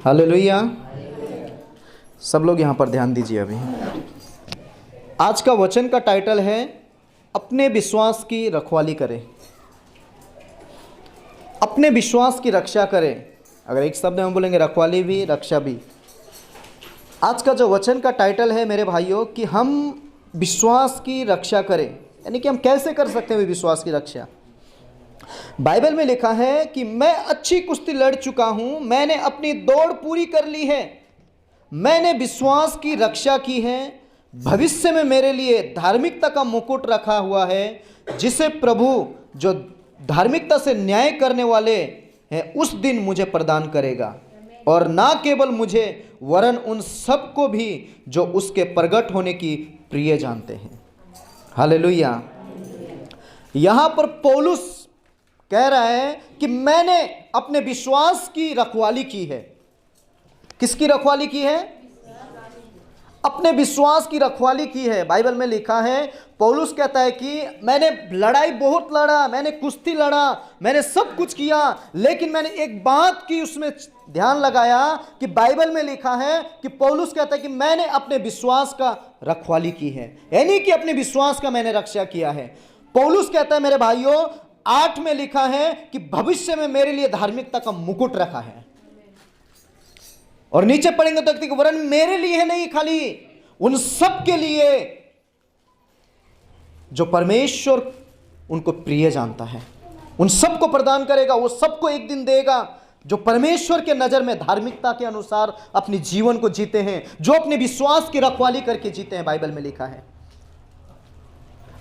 Hallelujah. सब लोग यहाँ पर ध्यान दीजिए। अभी आज का वचन का टाइटल है अपने विश्वास की रखवाली करें, अपने विश्वास की रक्षा करें। अगर एक शब्द में बोलेंगे रखवाली भी, रक्षा भी। आज का जो वचन का टाइटल है मेरे भाइयों कि हम विश्वास की रक्षा करें, यानी कि हम कैसे कर सकते हैं विश्वास की रक्षा। बाइबल में लिखा है कि मैं अच्छी कुश्ती लड़ चुका हूं, मैंने अपनी दौड़ पूरी कर ली है, मैंने विश्वास की रक्षा की है। भविष्य में मेरे लिए धार्मिकता का मुकुट रखा हुआ है, जिसे प्रभु जो धार्मिकता से न्याय करने वाले हैं उस दिन मुझे प्रदान करेगा, और ना केवल मुझे वरन उन सबको भी जो उसके प्रगट होने की प्रिय जानते हैं। हालेलुया। यहाँ पर पौलुस कह रहा है कि मैंने अपने विश्वास की रखवाली की है। किसकी रखवाली की है? अपने विश्वास की रखवाली की है। बाइबल में लिखा है, पौलुस कहता है कि मैंने लड़ाई बहुत लड़ा, मैंने कुश्ती लड़ा, मैंने सब कुछ किया, लेकिन मैंने एक बात की उसमें ध्यान लगाया कि बाइबल में लिखा है कि पौलुस कहता है कि मैंने अपने विश्वास का रखवाली की है, यानी कि अपने विश्वास का मैंने रक्षा किया है। पौलुस कहता है मेरे भाइयों 8 में लिखा है कि भविष्य में मेरे लिए धार्मिकता का मुकुट रखा है। और नीचे पढ़ेंगे तो देखते वरन मेरे लिए नहीं, खाली उन सब के लिए जो परमेश्वर उनको प्रिय जानता है, उन सबको प्रदान करेगा। वो सबको एक दिन देगा जो परमेश्वर के नजर में धार्मिकता के अनुसार अपने जीवन को जीते हैं, जो अपने विश्वास की रखवाली करके जीते हैं। बाइबल में लिखा है।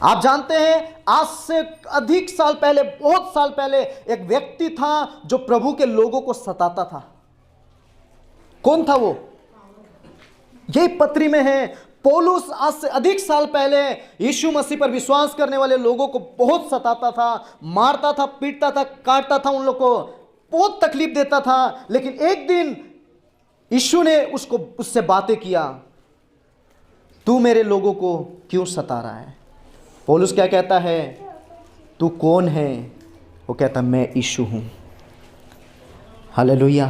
आप जानते हैं आज से अधिक साल पहले, बहुत साल पहले एक व्यक्ति था जो प्रभु के लोगों को सताता था। कौन था वो? यही पत्री में है। पौलुस आज से अधिक साल पहले यीशु मसीह पर विश्वास करने वाले लोगों को बहुत सताता था, मारता था, पीटता था, काटता था, उन लोगों को बहुत तकलीफ देता था। लेकिन एक दिन यीशु ने उससे बातें किया, तू मेरे लोगों को क्यों सता रहा है? पौलुस क्या कहता है? तू कौन है? वो कहता मैं यीशु हूं। हालेलुया।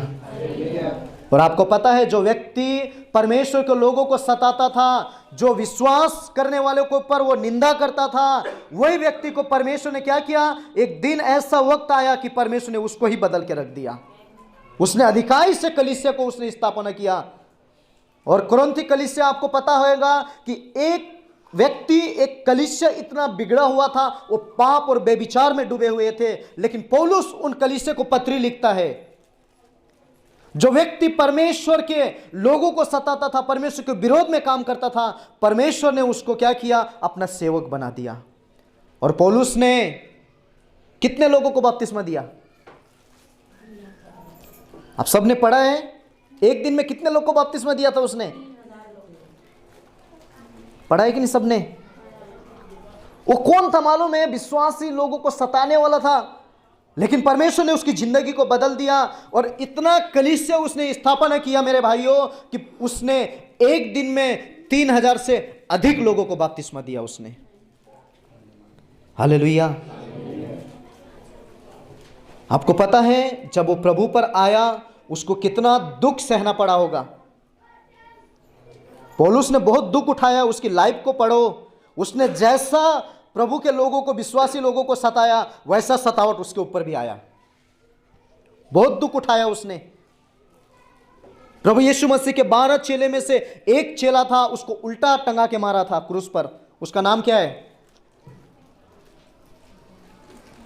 और आपको पता है जो व्यक्ति परमेश्वर के लोगों को सताता था, जो विश्वास करने वालों के ऊपर वो निंदा करता था, वही व्यक्ति को परमेश्वर ने क्या किया? एक दिन ऐसा वक्त आया कि परमेश्वर ने उसको ही बदल के रख दिया। उसने अधिकारी से कलीसिया को उसने स्थापना किया। और कुरिन्थी कलीसिया, आपको पता होगा कि एक व्यक्ति, एक कलीसिया इतना बिगड़ा हुआ था, वो पाप और बेविचार में डूबे हुए थे। लेकिन पौलुस उन कलीसिया को पत्री लिखता है। जो व्यक्ति परमेश्वर के लोगों को सताता था, परमेश्वर के विरोध में काम करता था, परमेश्वर ने उसको क्या किया? अपना सेवक बना दिया। और पौलुस ने कितने लोगों को बपतिस्मा दिया? आप सबने पढ़ा है, एक दिन में कितने लोगों को बपतिस्मा दिया था उसने? पढ़ा है कि नहीं सबने? वो कौन था मालूम है? विश्वासी लोगों को सताने वाला था, लेकिन परमेश्वर ने उसकी जिंदगी को बदल दिया। और इतना कलीसिया उसने स्थापना किया मेरे भाइयों कि उसने एक दिन में 3000 से अधिक लोगों को बपतिस्मा दिया उसने। हालेलुया। आपको पता है जब वो प्रभु पर आया उसको कितना दुख सहना पड़ा होगा। पौलुस ने बहुत दुख उठाया। उसकी लाइफ को पढ़ो, उसने जैसा प्रभु के लोगों को, विश्वासी लोगों को सताया, वैसा सतावट उसके ऊपर भी आया। बहुत दुख उठाया उसने। प्रभु यीशु मसीह के 12 चेले में से एक चेला था, उसको उल्टा टंगा के मारा था क्रूस पर। उसका नाम क्या है?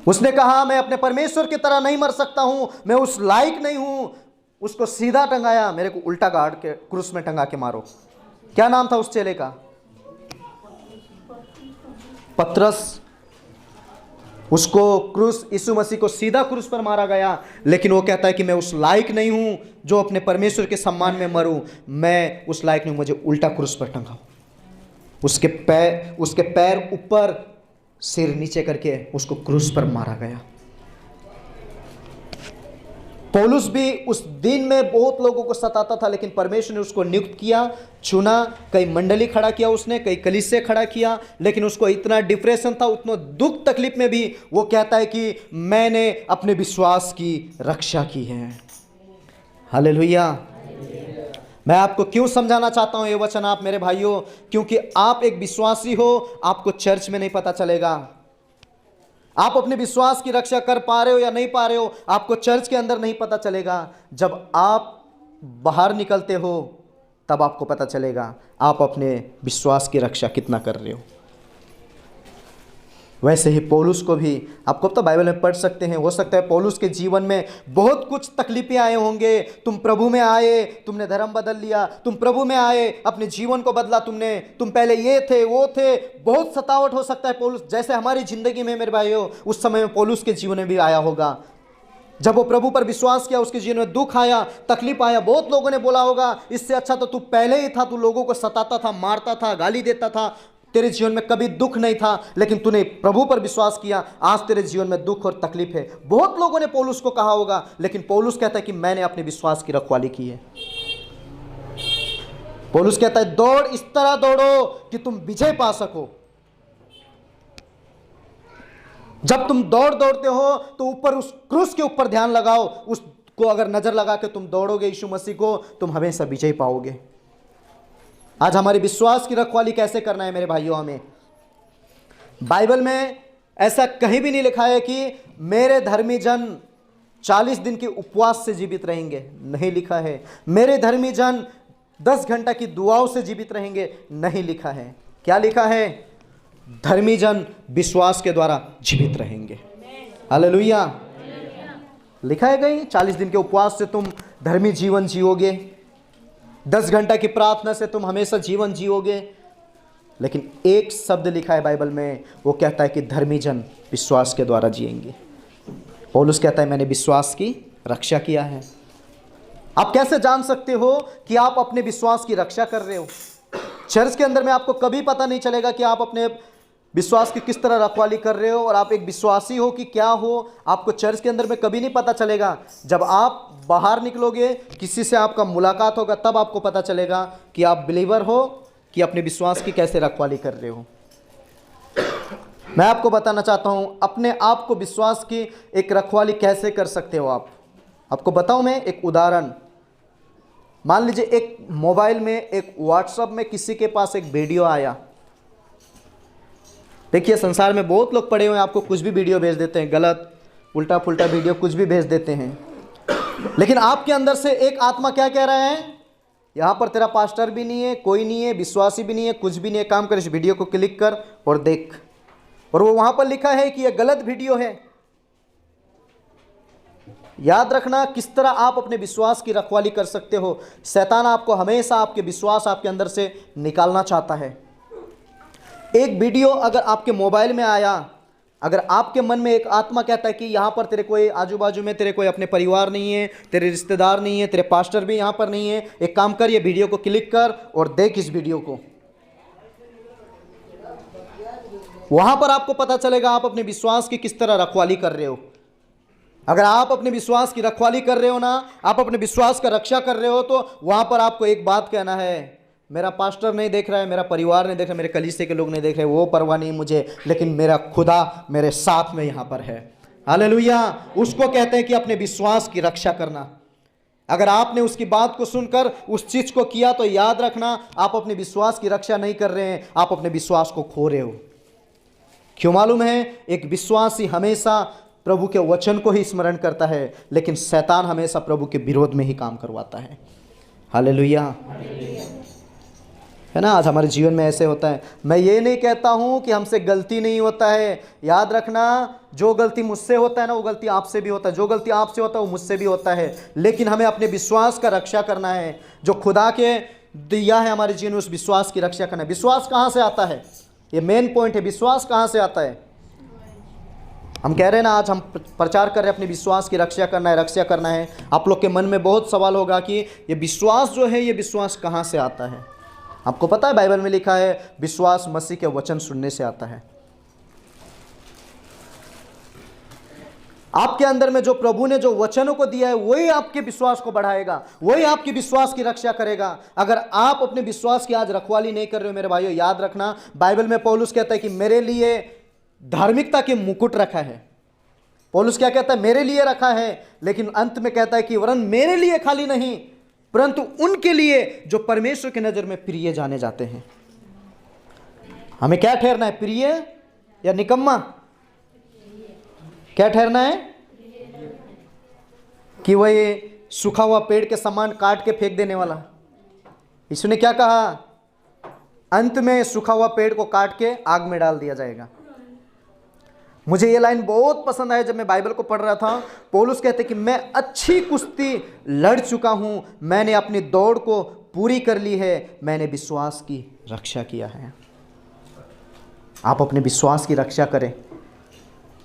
उसने कहा मैं अपने परमेश्वर की तरह नहीं मर सकता हूं, मैं उस लायक नहीं हूं। उसको सीधा टंगाया, मेरे को उल्टा गाड़ के क्रूस में टंगा के मारो। क्या नाम था उस चेले का? पतरस। उसको क्रूस, यीशु मसीह को सीधा क्रूस पर मारा गया, लेकिन वो कहता है कि मैं उस लायक नहीं हूं जो अपने परमेश्वर के सम्मान में मरूं। मैं उस लायक नहीं, मुझे उल्टा क्रूस पर टंगाओ। उसके पैर ऊपर, सिर नीचे करके उसको क्रूस पर मारा गया। पौलुस भी उस दिन में बहुत लोगों को सताता था, लेकिन परमेश्वर ने उसको नियुक्त किया, चुना। कई मंडली खड़ा किया उसने, कई कलीसिया खड़ा किया, लेकिन उसको इतना डिप्रेशन था, उतना दुख तकलीफ में भी वो कहता है कि मैंने अपने विश्वास की रक्षा की है। हालेलुया। मैं आपको क्यों समझाना चाहता हूं ये वचन आप मेरे भाइयों, क्योंकि आप एक विश्वासी हो, आपको चर्च में नहीं पता चलेगा। आप अपने विश्वास की रक्षा कर पा रहे हो या नहीं पा रहे हो, आपको चर्च के अंदर नहीं पता चलेगा। जब आप बाहर निकलते हो तब आपको पता चलेगा आप अपने विश्वास की रक्षा कितना कर रहे हो। वैसे ही पौलुस को भी आपको तो बाइबल में पढ़ सकते हैं, हो सकता है पौलुस के जीवन में बहुत कुछ तकलीफें आए होंगे। तुम प्रभु में आए, तुमने धर्म बदल लिया, तुम प्रभु में आए, अपने जीवन को बदला तुमने, तुम पहले ये थे वो थे, बहुत सतावट हो सकता है पौलुस जैसे हमारी जिंदगी में मेरे भाइयों उस समय में पौलुस के जीवन में भी आया होगा। जब वो प्रभु पर विश्वास किया उसके जीवन में दुख आया, तकलीफ आया, बहुत लोगों ने बोला होगा इससे अच्छा तो तू पहले ही था, तू लोगों को सताता था, मारता था, गाली देता था, तेरे जीवन में कभी दुख नहीं था, लेकिन तूने प्रभु पर विश्वास किया, आज तेरे जीवन में दुख और तकलीफ है। बहुत लोगों ने पौलुस को कहा होगा, लेकिन पौलुस कहता है कि मैंने अपने विश्वास की रखवाली की है। पौलुस कहता है दौड़ इस तरह दौड़ो कि तुम विजय पा सको। जब तुम दौड़ते हो तो ऊपर उस क्रूस के ऊपर ध्यान लगाओ, उसको अगर नजर लगा के तुम दौड़ोगे यीशु मसीह को, तुम हमेशा विजय पाओगे। आज हमारी विश्वास की रखवाली कैसे करना है मेरे भाइयों? हमें बाइबल में ऐसा कहीं भी नहीं लिखा है कि मेरे धर्मी जन 40 दिन के उपवास से जीवित रहेंगे, नहीं लिखा है। मेरे धर्मी जन 10 घंटा की दुआओं से जीवित रहेंगे, नहीं लिखा है। क्या लिखा है? धर्मी जन विश्वास के द्वारा जीवित रहेंगे। हालेलुया। लिखा है कहीं 40 दिन के उपवास से तुम धर्मी जीवन जियोगे, 10 घंटा की प्रार्थना से तुम हमेशा जीवन जियोगे, लेकिन एक शब्द लिखा है बाइबल में, वो कहता है कि धर्मी जन विश्वास के द्वारा जिएंगे। पौलुस कहता है मैंने विश्वास की रक्षा किया है। आप कैसे जान सकते हो कि आप अपने विश्वास की रक्षा कर रहे हो? चर्च के अंदर में आपको कभी पता नहीं चलेगा कि आप अपने विश्वास की किस तरह रखवाली कर रहे हो और आप एक विश्वासी हो कि क्या हो, आपको चर्च के अंदर में कभी नहीं पता चलेगा। जब आप बाहर निकलोगे, किसी से आपका मुलाकात होगा, तब आपको पता चलेगा कि आप बिलीवर हो कि अपने विश्वास की कैसे रखवाली कर रहे हो। मैं आपको बताना चाहता हूं अपने आप को विश्वास की एक रखवाली कैसे कर सकते हो आप। आपको बताऊं मैं एक उदाहरण। मान लीजिए एक मोबाइल में, एक व्हाट्सएप में किसी के पास एक वीडियो आया। देखिए संसार में बहुत लोग पड़े हुए हैं, आपको कुछ भी वीडियो भेज देते हैं, गलत उल्टा पुल्टा वीडियो कुछ भी भेज देते हैं। लेकिन आपके अंदर से एक आत्मा क्या कह रहा है? यहाँ पर तेरा पास्टर भी नहीं है, कोई नहीं है, विश्वासी भी नहीं है, कुछ भी नहीं है, काम कर इस वीडियो को क्लिक कर और देख। और वो वहाँ पर लिखा है कि यह गलत वीडियो है। याद रखना किस तरह आप अपने विश्वास की रखवाली कर सकते हो। शैतान आपको हमेशा आपके विश्वास आपके अंदर से निकालना चाहता है। एक वीडियो अगर आपके मोबाइल में आया, अगर आपके मन में एक आत्मा कहता है कि यहाँ पर तेरे कोई आजू बाजू में तेरे कोई अपने परिवार नहीं है, तेरे रिश्तेदार नहीं है, तेरे पास्टर भी यहाँ पर नहीं है, एक काम कर ये वीडियो को क्लिक कर और देख इस वीडियो को। वहाँ पर आपको पता चलेगा आप अपने विश्वास की किस तरह रखवाली कर रहे हो। अगर आप अपने विश्वास की रखवाली कर रहे हो ना, आप अपने विश्वास का रक्षा कर रहे हो, तो वहाँ पर आपको एक बात कहना है, मेरा पास्टर नहीं देख रहा है, मेरा परिवार नहीं देख रहा, मेरे कलीसिया के लोग नहीं देख रहे, वो परवाह नहीं मुझे, लेकिन मेरा खुदा मेरे साथ में यहाँ पर है। हालेलुया। उसको कहते हैं कि अपने विश्वास की रक्षा करना। अगर आपने उसकी बात को सुनकर उस चीज़ को किया तो याद रखना आप अपने विश्वास की रक्षा नहीं कर रहे हैं, आप अपने विश्वास को खो रहे हो। क्यों मालूम है? एक विश्वासी हमेशा प्रभु के वचन को ही स्मरण करता है, लेकिन शैतान हमेशा प्रभु के विरोध में ही काम करवाता है। हालेलुया। है ना? आज हमारे जीवन में ऐसे होता है। मैं ये नहीं कहता हूँ कि हमसे गलती नहीं होता है। याद रखना जो गलती मुझसे होता है ना, वो गलती आपसे भी होता है, जो गलती आपसे होता है वो मुझसे भी होता है, लेकिन हमें अपने विश्वास का रक्षा करना है। जो खुदा के दिया है हमारे जीवन में, उस विश्वास की रक्षा करना है। विश्वास कहाँ से आता है? ये मेन पॉइंट है। विश्वास कहाँ से आता है? हम कह रहे हैं ना, आज हम प्रचार कर रहे हैं अपने विश्वास की रक्षा करना है, रक्षा करना है। आप लोग के मन में बहुत सवाल होगा कि ये विश्वास जो है, ये विश्वास कहाँ से आता है? आपको पता है बाइबल में लिखा है विश्वास मसीह के वचन सुनने से आता है। आपके अंदर में जो प्रभु ने जो वचनों को दिया है, वही आपके विश्वास को बढ़ाएगा, वही आपके विश्वास की रक्षा करेगा। अगर आप अपने विश्वास की आज रखवाली नहीं कर रहे हो मेरे भाइयों, याद रखना बाइबल में पौलुस कहता है कि मेरे लिए धार्मिकता के मुकुट रखा है। पौलुस क्या कहता है? मेरे लिए रखा है, लेकिन अंत में कहता है कि वरन मेरे लिए खाली नहीं, परंतु उनके लिए जो परमेश्वर की नज़र में प्रिय जाने जाते हैं। हमें क्या ठहरना है, प्रिय या निकम्मा? क्या ठहरना है? कि वही सूखा हुआ पेड़ के समान काट के फेंक देने वाला। यीशु ने क्या कहा? अंत में सूखा हुआ पेड़ को काट के आग में डाल दिया जाएगा। मुझे ये लाइन बहुत पसंद आई जब मैं बाइबल को पढ़ रहा था। पौलुस कहते कि मैं अच्छी कुश्ती लड़ चुका हूं, मैंने अपनी दौड़ को पूरी कर ली है, मैंने विश्वास की रक्षा किया है। आप अपने विश्वास की रक्षा करें।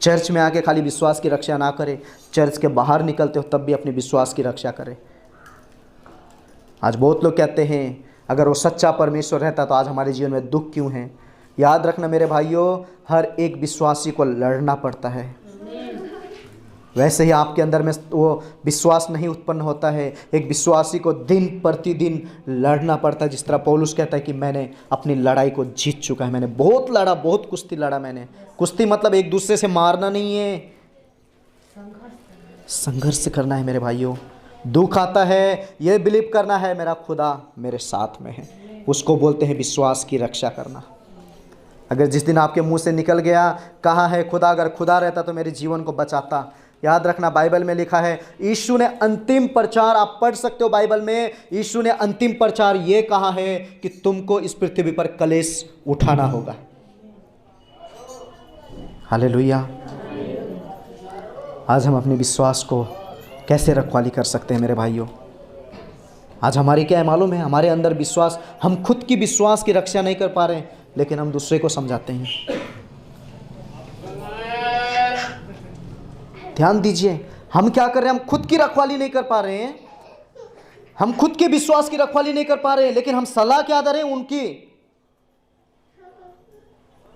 चर्च में आके खाली विश्वास की रक्षा ना करें, चर्च के बाहर निकलते हो तब भी अपने विश्वास की रक्षा करें। आज बहुत लोग कहते हैं अगर वो सच्चा परमेश्वर रहता तो आज हमारे जीवन में दुख क्यों है? याद रखना मेरे भाइयों, हर एक विश्वासी को लड़ना पड़ता है। वैसे ही आपके अंदर में वो विश्वास नहीं उत्पन्न होता है। एक विश्वासी को दिन प्रतिदिन लड़ना पड़ता है। जिस तरह पौलुस कहता है कि मैंने अपनी लड़ाई को जीत चुका है, मैंने बहुत लड़ा, बहुत कुश्ती लड़ा मैंने। कुश्ती मतलब एक दूसरे से मारना नहीं है, संघर्ष करना है मेरे भाइयों। दुख आता है, ये बिलीव करना है मेरा खुदा मेरे साथ में है, उसको बोलते हैं विश्वास की रक्षा करना। अगर जिस दिन आपके मुंह से निकल गया कहाँ है खुदा, अगर खुदा रहता तो मेरे जीवन को बचाता। याद रखना बाइबल में लिखा है, यीशु ने अंतिम प्रचार, आप पढ़ सकते हो बाइबल में, यीशु ने अंतिम प्रचार ये कहा है कि तुमको इस पृथ्वी पर कलेश उठाना होगा। हालेलुया। आज हम अपने विश्वास को कैसे रखवाली कर सकते हैं मेरे भाइयों? आज हमारी क्या है मालूम है? हमारे अंदर विश्वास, हम खुद की विश्वास की रक्षा नहीं कर पा रहे हैं, लेकिन हम दूसरे को समझाते हैं। ध्यान दीजिए, हम क्या कर रहे हैं? हम खुद की रखवाली नहीं कर पा रहे हैं, हम खुद के विश्वास की रखवाली नहीं कर पा रहे हैं, लेकिन हम सलाह क्या दे रहे हैं उनकी।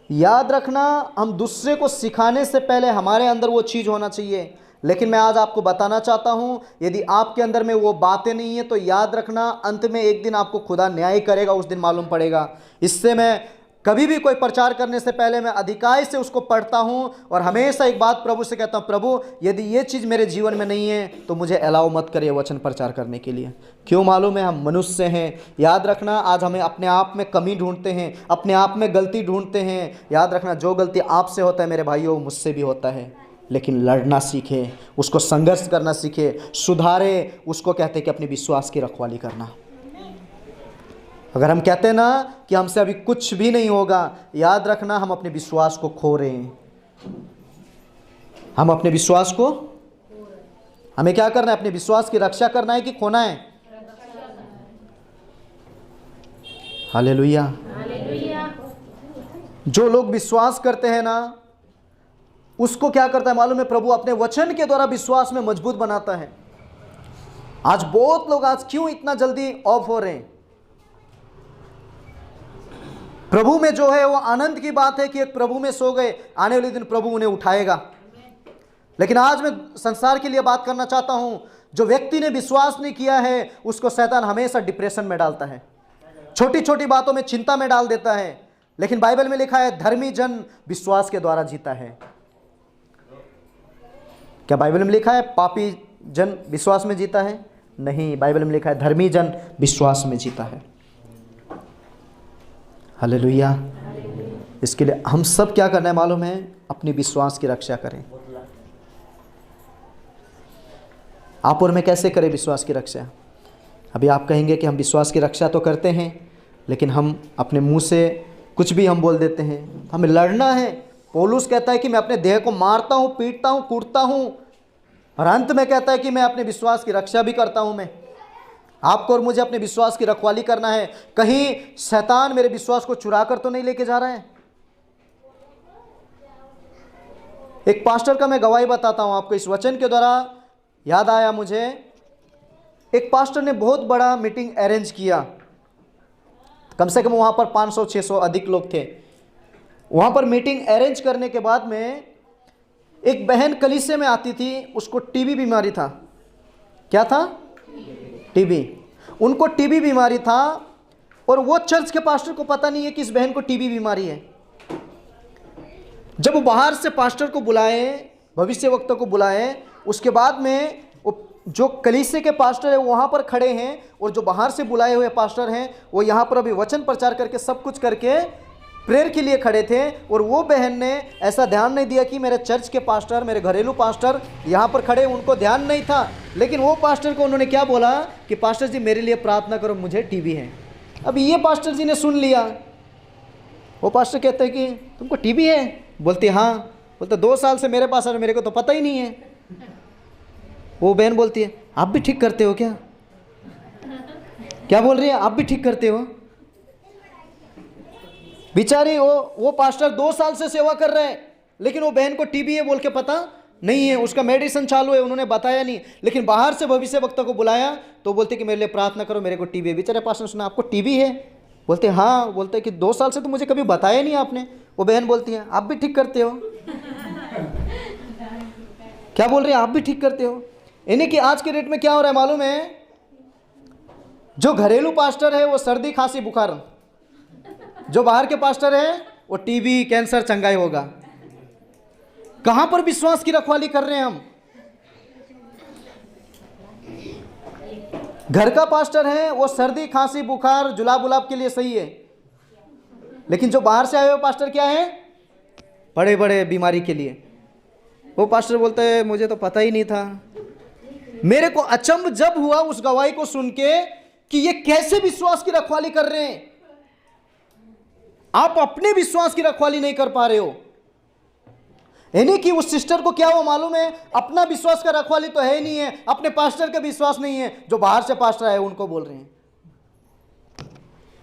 याद रखना, हम दूसरे को सिखाने से पहले हमारे अंदर वो चीज़ होना चाहिए। लेकिन मैं आज आपको बताना चाहता हूं, यदि आपके अंदर में वो बातें नहीं है तो याद रखना अंत में एक दिन आपको खुदा न्याय करेगा, उस दिन मालूम पड़ेगा। इससे मैं कभी भी कोई प्रचार करने से पहले मैं अधिकाई से उसको पढ़ता हूं और हमेशा एक बात प्रभु से कहता हूं, प्रभु यदि ये चीज़ मेरे जीवन में नहीं है तो मुझे अलाउ मत करिए वचन प्रचार करने के लिए। क्यों मालूम है? हम मनुष्य हैं। याद रखना, आज हमें अपने आप में कमी ढूंढते हैं, अपने आप में गलती ढूंढते हैं। याद रखना, जो गलती आपसे होता है मेरे भाइयों मुझसे भी होता है, लेकिन लड़ना सीखे, उसको संघर्ष करना सीखे, सुधारे। उसको कहते हैं कि अपने विश्वास की रखवाली करना। अगर हम कहते हैं ना कि हमसे अभी कुछ भी नहीं होगा, याद रखना हम अपने विश्वास को खो रहे हैं। हम अपने विश्वास को, हमें क्या करना है? अपने विश्वास की रक्षा करना है कि खोना है? हालेलुया। जो लोग विश्वास करते हैं ना, उसको क्या करता है मालूम है? प्रभु अपने वचन के द्वारा विश्वास में मजबूत बनाता है। आज बहुत लोग आज क्यों इतना जल्दी ऑफ हो रहे हैं? प्रभु में जो है वो आनंद की बात है कि एक प्रभु में सो गए, आने वाले दिन प्रभु उन्हें उठाएगा। लेकिन आज मैं संसार के लिए बात करना चाहता हूं, जो व्यक्ति ने विश्वास नहीं किया है उसको शैतान हमेशा डिप्रेशन में डालता है, छोटी छोटी बातों में चिंता में डाल देता है। लेकिन बाइबल में लिखा है धर्मी जन विश्वास के द्वारा जीता है। क्या बाइबल में लिखा है पापी जन विश्वास में जीता है? नहीं, बाइबल में लिखा है धर्मी जन विश्वास में जीता है। हालेलुया। इसके लिए हम सब क्या करना है मालूम है? अपनी विश्वास की रक्षा करें। आप और मैं कैसे करें विश्वास की रक्षा? अभी आप कहेंगे कि हम विश्वास की रक्षा तो करते हैं, लेकिन हम अपने मुंह से कुछ भी हम बोल देते हैं। हमें लड़ना है। पौलुस कहता है कि मैं अपने देह को मारता हूँ, पीटता हूँ, कूटता हूँ, और अंत में कहता है कि मैं अपने विश्वास की रक्षा भी करता हूँ। मैं आपको और मुझे अपने विश्वास की रखवाली करना है। कहीं शैतान मेरे विश्वास को चुरा कर तो नहीं लेके जा रहा है। एक पास्टर का मैं गवाही बताता हूं आपको, इस वचन के द्वारा याद आया मुझे। एक पास्टर ने बहुत बड़ा मीटिंग अरेंज किया, कम से कम वहां पर 500-600 अधिक लोग थे। वहां पर मीटिंग अरेंज करने के बाद में एक बहन कलीसिया में आती थी, उसको टीबी बीमारी था। क्या था? टीबी। उनको टीबी बीमारी था और वो चर्च के पास्टर को पता नहीं है कि इस बहन को टीबी बीमारी है। जब वो बाहर से पास्टर को बुलाए, भविष्यवक्ता को बुलाए, उसके बाद में वो जो कलीसिया के पास्टर है वहाँ पर खड़े हैं और जो बाहर से बुलाए हुए पास्टर हैं वो यहाँ पर अभी वचन प्रचार करके सब कुछ करके प्रेयर के लिए खड़े थे। और वो बहन ने ऐसा ध्यान नहीं दिया कि मेरे चर्च के पास्टर, मेरे घरेलू पास्टर यहाँ पर खड़े, उनको ध्यान नहीं था। लेकिन वो पास्टर को उन्होंने क्या बोला कि पास्टर जी मेरे लिए प्रार्थना करो, मुझे टीबी है। अब ये पास्टर जी ने सुन लिया। वो पास्टर कहते हैं कि तुमको टीबी है? बोलते हाँ। बोलते 2 साल से मेरे पास आ रहे, मेरे को तो पता ही नहीं है। वो बहन बोलती है आप भी ठीक करते हो क्या? क्या बोल रही है? आप भी ठीक करते हो? बेचारी वो पास्टर 2 साल से सेवा कर रहे हैं, लेकिन वो बहन को टीबी है बोल के पता नहीं है। उसका मेडिसिन चालू है, उन्होंने बताया नहीं। लेकिन बाहर से भविष्य वक्ता को बुलाया तो बोलते कि मेरे लिए प्रार्थना करो, मेरे को टीबी है। बेचारे पास्टर ने सुना आपको टीबी है? बोलते हाँ। बोलते कि 2 साल से तो मुझे कभी बताया नहीं आपने। वो बहन बोलती है आप भी ठीक करते हो? क्या बोल रहे हैं? आप भी ठीक करते हो? यानी कि आज के डेट में क्या हो रहा है मालूम है? जो घरेलू पास्टर है वो सर्दी खांसी बुखार, जो बाहर के पास्टर है वो टीबी कैंसर चंगाई होगा। कहां पर विश्वास की रखवाली कर रहे हैं हम? घर का पास्टर है वो सर्दी खांसी बुखार जुलाब उलाब के लिए सही है, लेकिन जो बाहर से आए हुए पास्टर क्या है? बड़े बड़े बीमारी के लिए। वो पास्टर बोलता है मुझे तो पता ही नहीं था। मेरे को अचंभ जब हुआ उस गवाही को सुन के कि ये कैसे विश्वास की रखवाली कर रहे हैं। आप अपने विश्वास की रखवाली नहीं कर पा रहे हो। यानी कि उस सिस्टर को क्या हुआ मालूम है? अपना विश्वास का रखवाली तो है ही नहीं है, अपने पास्टर का विश्वास नहीं है, जो बाहर से पास्टर है उनको बोल रहे हैं।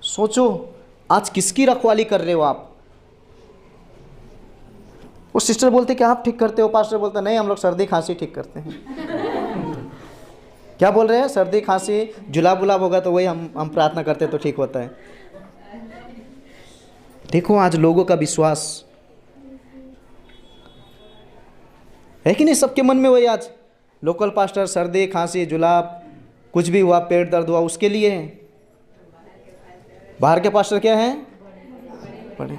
सोचो आज किसकी रखवाली कर रहे हो आप? वो सिस्टर बोलते कि आप ठीक करते हो, पास्टर बोलता नहीं हम लोग सर्दी खांसी ठीक करते हैं। क्या बोल रहे हैं? सर्दी खांसी जुलाब उलाब होगा तो वही हम प्रार्थना करते तो ठीक होता है। देखो आज लोगों का विश्वास है कि नहीं? सबके मन में वही आज लोकल पास्टर सर्दी खांसी जुलाब कुछ भी हुआ, पेट दर्द हुआ, उसके लिए है। बाहर के पास्टर क्या है? बड़े।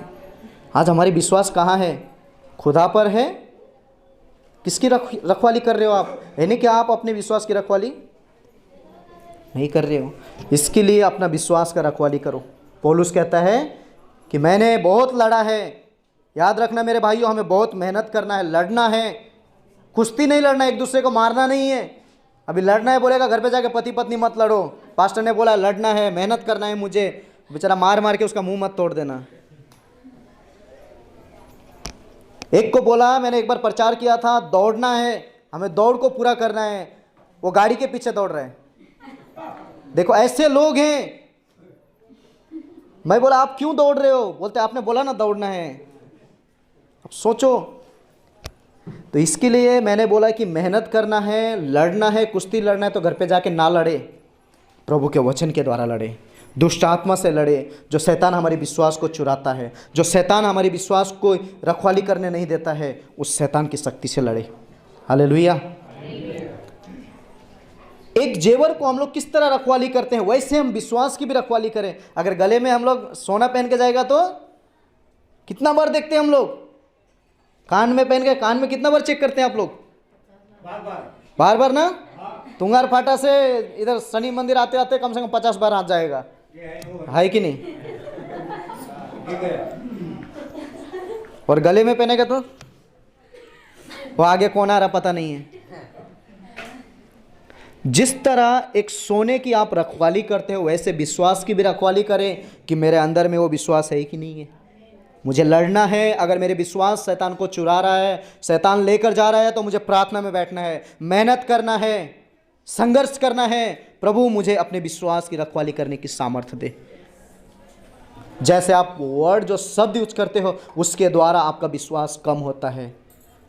आज हमारी विश्वास कहाँ है? खुदा पर है? किसकी रखवाली कर रहे हो आप? यानी कि आप अपने विश्वास की रखवाली नहीं कर रहे हो। इसके लिए अपना विश्वास का रखवाली करो। पौलुस कहता है कि मैंने बहुत लड़ा है। याद रखना मेरे भाइयों, हमें बहुत मेहनत करना है, लड़ना है। कुश्ती नहीं लड़ना, एक दूसरे को मारना नहीं है। अभी लड़ना है बोलेगा घर पे जाके पति पत्नी मत लड़ो। पास्टर ने बोला लड़ना है, मेहनत करना है मुझे, बेचारा मार मार के उसका मुंह मत तोड़ देना। एक को बोला, मैंने एक बार प्रचार किया था, दौड़ना है, हमें दौड़ को पूरा करना है। वो गाड़ी के पीछे दौड़ रहे हैं। देखो ऐसे लोग हैं। मैं बोला आप क्यों दौड़ रहे हो? बोलते आपने बोला ना दौड़ना है। अब सोचो। तो इसके लिए मैंने बोला कि मेहनत करना है, लड़ना है, कुश्ती लड़ना है तो घर पे जाके ना लड़े, प्रभु के वचन के द्वारा लड़े, दुष्ट आत्मा से लड़े, जो शैतान हमारे विश्वास को चुराता है, जो शैतान हमारे विश्वास को रखवाली करने नहीं देता है, उस शैतान की शक्ति से लड़े। हालेलुया। एक जेवर को हम लोग किस तरह रखवाली करते हैं, वैसे हम विश्वास की भी रखवाली करें। अगर गले में हम लोग सोना पहन के जाएगा तो कितना बार देखते हैं हम लोग? कान में पहन के कान में कितना बार चेक करते हैं आप लोग? बार बार ना। तुंगार फाटा से इधर शनि मंदिर आते आते कम से कम 50 बार हाथ जाएगा, है कि नहीं? और गले में पहनेगा तो वो आगे कौन आ रहा पता नहीं है। जिस तरह एक सोने की आप रखवाली करते हो, वैसे विश्वास की भी रखवाली करें कि मेरे अंदर में वो विश्वास है कि नहीं है। मुझे लड़ना है। अगर मेरे विश्वास शैतान को चुरा रहा है, शैतान लेकर जा रहा है, तो मुझे प्रार्थना में बैठना है, मेहनत करना है, संघर्ष करना है। प्रभु मुझे अपने विश्वास की रखवाली करने की सामर्थ्य दे। जैसे आप वर्ड जो शब्द यूज करते हो उसके द्वारा आपका विश्वास कम होता है।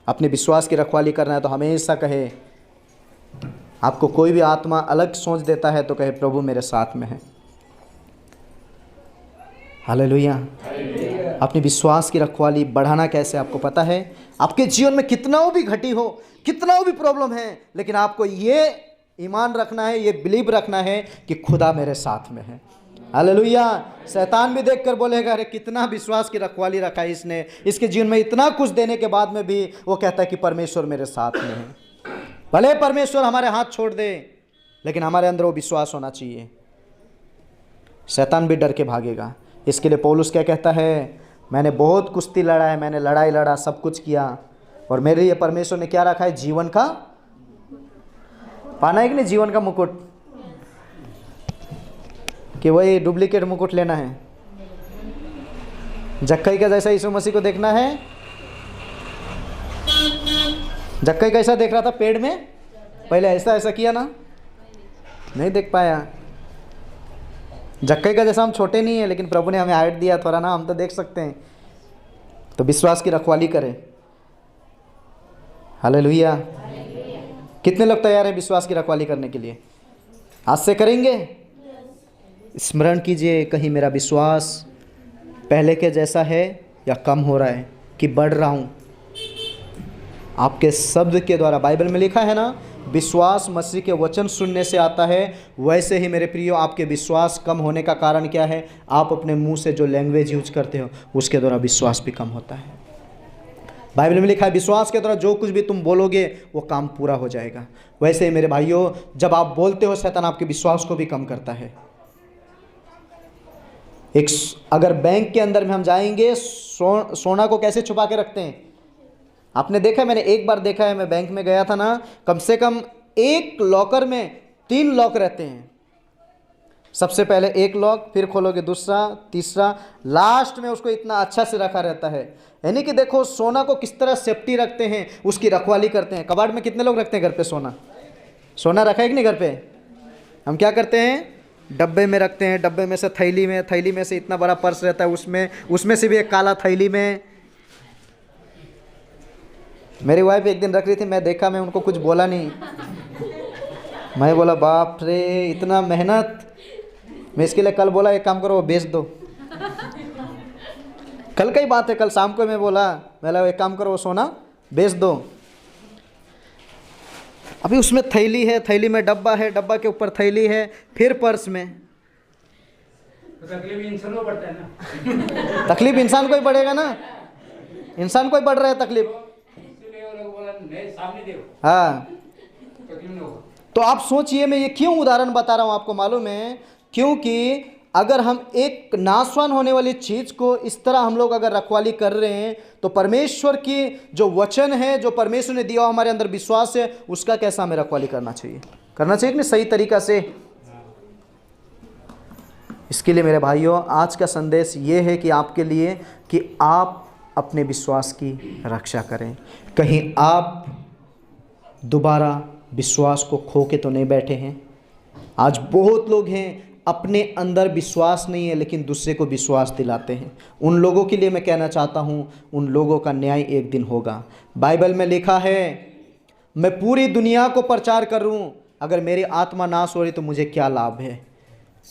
अपने विश्वास की रखवाली करना है तो हमेशा कहे, आपको कोई भी आत्मा अलग सोच देता है तो कहे प्रभु मेरे साथ में है। हालेलुया। अपने विश्वास की रखवाली बढ़ाना कैसे आपको पता है? आपके जीवन में कितना भी घटी हो, कितना भी प्रॉब्लम है, लेकिन आपको ये ईमान रखना है, ये बिलीव रखना है कि खुदा मेरे साथ में है। हालेलुया। शैतान भी देखकर बोलेगा अरे कितना विश्वास की रखवाली रखा है इसने, इसके जीवन में इतना कुछ देने के बाद में भी वो कहता है कि परमेश्वर मेरे साथ में है। भले परमेश्वर हमारे हाथ छोड़ दे, लेकिन हमारे अंदर वो विश्वास होना चाहिए। शैतान भी डर के भागेगा। इसके लिए पौलुस क्या कहता है, मैंने बहुत कुश्ती लड़ा है, मैंने लड़ाई लड़ा, सब कुछ किया, और मेरे लिए परमेश्वर ने क्या रखा है, जीवन का, पाना है कि नहीं, जीवन का मुकुट, कि वही डुप्लीकेट मुकुट लेना है। जक्कई का जैसा यीशु मसीह को देखना है। जक्कई कैसा देख रहा था पेड़ में, पहले ऐसा ऐसा किया ना, नहीं देख पाया। जक्कई का जैसा हम छोटे नहीं है, लेकिन प्रभु ने हमें हाइट दिया थोड़ा ना, हम तो देख सकते हैं। तो विश्वास की रखवाली करें। हालेलुया। कितने लोग तैयार हैं विश्वास की रखवाली करने के लिए? आज से करेंगे। स्मरण कीजिए, कहीं मेरा विश्वास पहले के जैसा है या कम हो रहा है कि बढ़ रहा हूँ। आपके शब्द के द्वारा, बाइबल में लिखा है ना, विश्वास मसीह के वचन सुनने से आता है। वैसे ही मेरे प्रियो, आपके विश्वास कम होने का कारण क्या है? आप अपने मुंह से जो लैंग्वेज यूज करते हो उसके द्वारा विश्वास भी कम होता है। बाइबल में लिखा है, विश्वास के द्वारा जो कुछ भी तुम बोलोगे वो काम पूरा हो जाएगा। वैसे ही मेरे भाइयों, जब आप बोलते हो, शैतान आपके विश्वास को भी कम करता है। अगर बैंक के अंदर में हम जाएंगे, सोना को कैसे छुपा के रखते हैं? आपने देखा है, मैंने एक बार देखा है, मैं बैंक में गया था ना, कम से कम एक लॉकर में 3 लॉक रहते हैं। सबसे पहले एक लॉक, फिर खोलोगे दूसरा, तीसरा, लास्ट में उसको इतना अच्छा से रखा रहता है। यानी कि देखो सोना को किस तरह सेफ्टी रखते हैं, उसकी रखवाली करते हैं। कबाड़ में कितने लोग रखते हैं घर पे सोना? सोना रखा है कि नहीं घर पे? हम क्या करते हैं, डब्बे में रखते हैं, डब्बे में से थैली में से इतना बड़ा पर्स रहता है, उसमें से भी एक काला थैली में। मेरी वाइफ एक दिन रख रही थी, मैं देखा, मैं उनको कुछ बोला नहीं। मैं बोला बाप रे, इतना मेहनत। मैं इसके लिए कल बोला एक काम करो, वो बेच दो। कल का ही बात है, कल शाम को मैं बोला एक काम करो, वो सोना बेच दो। अभी उसमें थैली है, थैली में डब्बा है, डब्बा के ऊपर थैली है, फिर पर्स में। तो तकलीफ इंसान को बढ़ता है ना। तकलीफ इंसान को ही बढ़ेगा ना, इंसान को ही बढ़ रहा है तकलीफ। हाँ, तो आप सोचिए, मैं ये क्यों उदाहरण बता रहा हूँ आपको मालूम है? क्योंकि अगर हम एक नाशवान होने वाली चीज़ को इस तरह हम लोग अगर रखवाली कर रहे हैं, तो परमेश्वर की जो वचन है, जो परमेश्वर ने दिया हमारे अंदर विश्वास है, उसका कैसा हमें रखवाली करना चाहिए कि नहीं, सही तरीका से। इसके लिए मेरे भाइयों, आज का संदेश ये है कि आपके लिए, कि आप अपने विश्वास की रक्षा करें। कहीं आप दोबारा विश्वास को खो के तो नहीं बैठे हैं। आज बहुत लोग हैं, अपने अंदर विश्वास नहीं है, लेकिन दूसरे को विश्वास दिलाते हैं। उन लोगों के लिए मैं कहना चाहता हूँ, उन लोगों का न्याय एक दिन होगा। बाइबल में लिखा है, मैं पूरी दुनिया को प्रचार करूँ, अगर मेरी आत्मा नाश हो रही तो मुझे क्या लाभ है?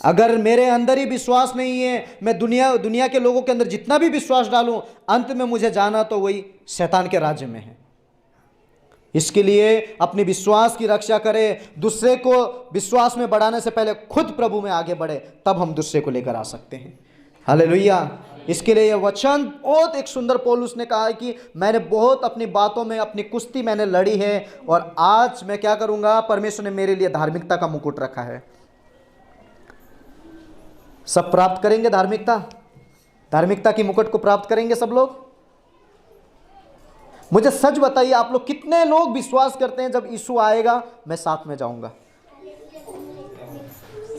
अगर मेरे अंदर ही विश्वास नहीं है, मैं दुनिया के लोगों के अंदर जितना भी विश्वास डालूं, अंत में मुझे जाना तो वही शैतान के राज्य में है। इसके लिए अपने विश्वास की रक्षा करें। दूसरे को विश्वास में बढ़ाने से पहले खुद प्रभु में आगे बढ़े, तब हम दूसरे को लेकर आ सकते हैं। हालेलुया। इसके लिए यह वचन बहुत एक सुंदर, पौलुस ने कहा है कि मैंने बहुत अपनी बातों में अपनी कुश्ती मैंने लड़ी है, और आज मैं क्या करूंगा, परमेश्वर ने मेरे लिए धार्मिकता का मुकुट रखा है। सब प्राप्त करेंगे धार्मिकता की मुकुट को प्राप्त करेंगे सब लोग? मुझे सच बताइए, आप लोग कितने लोग विश्वास करते हैं जब यीशु आएगा मैं साथ में जाऊंगा?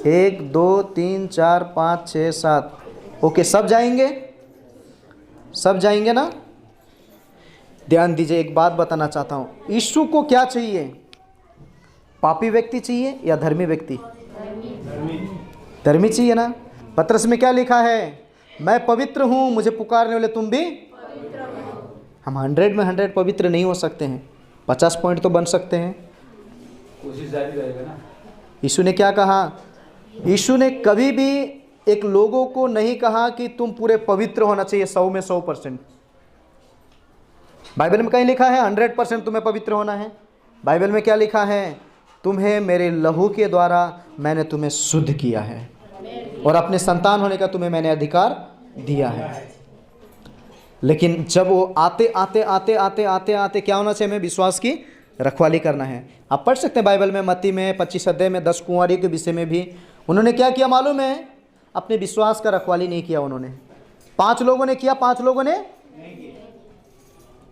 1 2 3 4 5 6 7, ओके, सब जाएंगे? सब जाएंगे ना? ध्यान दीजिए, एक बात बताना चाहता हूं, यीशु को क्या चाहिए? पापी व्यक्ति चाहिए या धर्मी व्यक्ति? धर्मी चाहिए ना। पत्रस में क्या लिखा है? मैं पवित्र हूं, मुझे पुकारने वाले तुम भी। हम 100 में 100 पवित्र नहीं हो सकते हैं, 50 पॉइंट तो बन सकते हैं। कोशिश जारी रहेगा ना। यीशु ने क्या कहा? यीशु ने कभी भी एक लोगों को नहीं कहा कि तुम पूरे पवित्र होना चाहिए 100 में 100%। बाइबल में कहीं लिखा है 100% तुम्हें पवित्र होना है? बाइबल में क्या लिखा है? तुम्हें मेरे लहू के द्वारा मैंने तुम्हें शुद्ध किया है, और अपने संतान होने का तुम्हें मैंने अधिकार दिया है। लेकिन जब वो आते आते क्या होना चाहिए हमें? विश्वास की रखवाली करना है। आप पढ़ सकते हैं बाइबल में, मत्ती में 25 अध्याय में 10 कुंवारी के विषय में भी उन्होंने क्या किया मालूम है? अपने विश्वास का रखवाली नहीं किया उन्होंने। 5 लोगों ने किया, 5 लोगों ने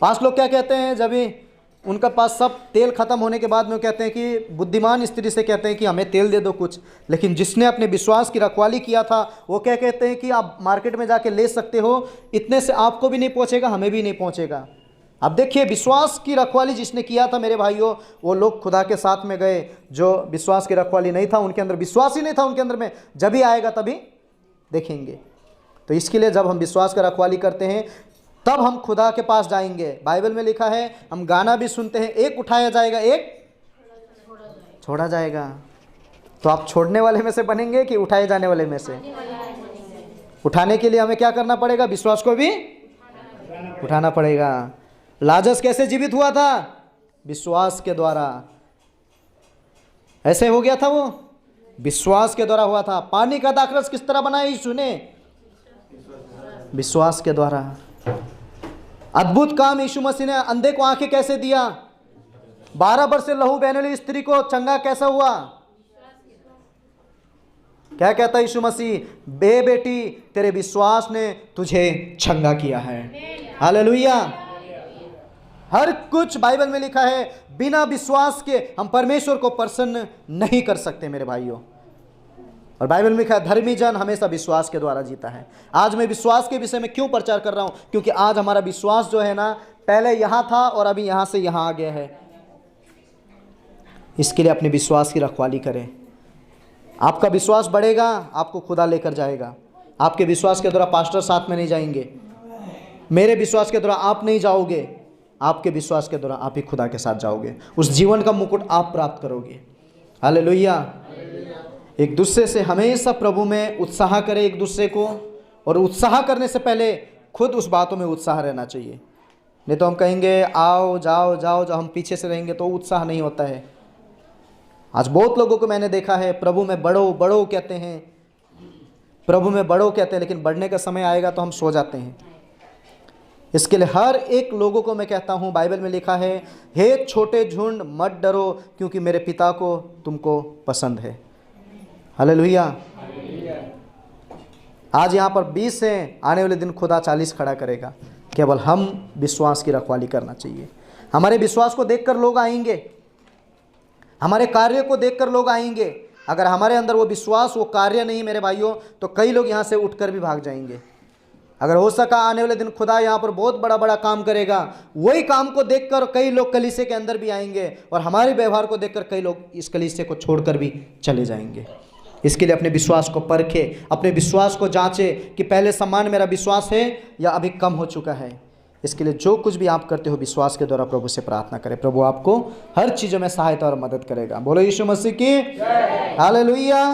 5 लोग क्या कहते हैं, जब भी उनका पास सब तेल खत्म होने के बाद में वो कहते हैं कि बुद्धिमान स्त्री से कहते हैं कि हमें तेल दे दो कुछ, लेकिन जिसने अपने विश्वास की रखवाली किया था वो क्या कहते हैं कि आप मार्केट में जाके ले सकते हो, इतने से आपको भी नहीं पहुंचेगा, हमें भी नहीं पहुंचेगा। अब देखिए, विश्वास की रखवाली जिसने किया था मेरे भाइयों, वो लोग खुदा के साथ में गए। जो विश्वास की रखवाली नहीं था उनके अंदर, विश्वास ही नहीं था उनके अंदर में, जब ही आएगा तभी देखेंगे। तो इसके लिए जब हम विश्वास का रखवाली करते हैं तब हम खुदा के पास जाएंगे। बाइबल में लिखा है, हम गाना भी सुनते हैं, एक उठाया जाएगा एक छोड़ा जाएगा। तो आप छोड़ने वाले में से बनेंगे कि उठाए जाने वाले में से? उठाने के लिए हमें क्या करना पड़ेगा? विश्वास को भी उठाना पड़ेगा। लाजर कैसे जीवित हुआ था? विश्वास के द्वारा। ऐसे हो गया था वो, विश्वास के द्वारा हुआ था। पानी का दाखरस किस तरह बनाया यीशु ने? विश्वास के द्वारा। अद्भुत काम यीशु मसीह ने, अंधे को आंखें कैसे दिया? 12 वर्ष से लहू बहने वाली स्त्री को चंगा कैसा हुआ? क्या कहता यीशु मसीह? बे बेटी, तेरे विश्वास ने तुझे चंगा किया है। हालेलुया। हर कुछ बाइबल में लिखा है, बिना विश्वास के हम परमेश्वर को प्रसन्न नहीं कर सकते मेरे भाइयों। और बाइबल में लिखा है, धर्मी जन हमेशा विश्वास के द्वारा जीता है। आज मैं विश्वास के विषय में क्यों प्रचार कर रहा हूं? क्योंकि आज हमारा विश्वास जो है ना, पहले यहां था और अभी यहां से यहां आ गया है। इसके लिए अपने विश्वास की रखवाली करें। आपका विश्वास बढ़ेगा, आपको खुदा लेकर जाएगा। आपके विश्वास के द्वारा पास्टर साथ में नहीं जाएंगे, मेरे विश्वास के द्वारा आप नहीं जाओगे, आपके विश्वास के द्वारा आप ही खुदा के साथ जाओगे। उस जीवन का मुकुट आप प्राप्त करोगे। हालेलुया। एक दूसरे से हमेशा प्रभु में उत्साह करें एक दूसरे को, और उत्साह करने से पहले खुद उस बातों में उत्साह रहना चाहिए। नहीं तो हम कहेंगे आओ जाओ जाओ, जब हम पीछे से रहेंगे तो उत्साह नहीं होता है। आज बहुत लोगों को मैंने देखा है, प्रभु में बढ़ो बढ़ो कहते हैं, प्रभु में बढ़ो कहते हैं, लेकिन बढ़ने का समय आएगा तो हम सो जाते हैं। इसके लिए हर एक लोगों को मैं कहता हूँ, बाइबल में लिखा है, हे छोटे झुंड मत डरो, क्योंकि मेरे पिता को तुमको पसंद है। हालेलुया। आज यहाँ पर 20 हैं, आने वाले दिन खुदा 40 खड़ा करेगा। केवल हम विश्वास की रखवाली करना चाहिए। हमारे विश्वास को देखकर लोग आएंगे, हमारे कार्य को देखकर लोग आएंगे। अगर हमारे अंदर वो विश्वास, वो कार्य नहीं मेरे भाइयों, तो कई लोग यहाँ से उठकर भी भाग जाएंगे। अगर हो सका आने वाले दिन खुदा यहाँ पर बहुत बड़ा बड़ा काम करेगा, वही काम को देखकर कई लोग कलीसिया के अंदर भी आएंगे, और हमारे व्यवहार को देखकर कई लोग इस कलीसिया को छोड़कर भी चले जाएंगे। इसके लिए अपने विश्वास को परखे, अपने विश्वास को जांचे कि पहले समान मेरा विश्वास है या अभी कम हो चुका है। इसके लिए जो कुछ भी आप करते हो विश्वास के द्वारा प्रभु से प्रार्थना करें। प्रभु आपको हर चीज़ों में सहायता और मदद करेगा। बोलो यीशु मसीह की हालेलुया।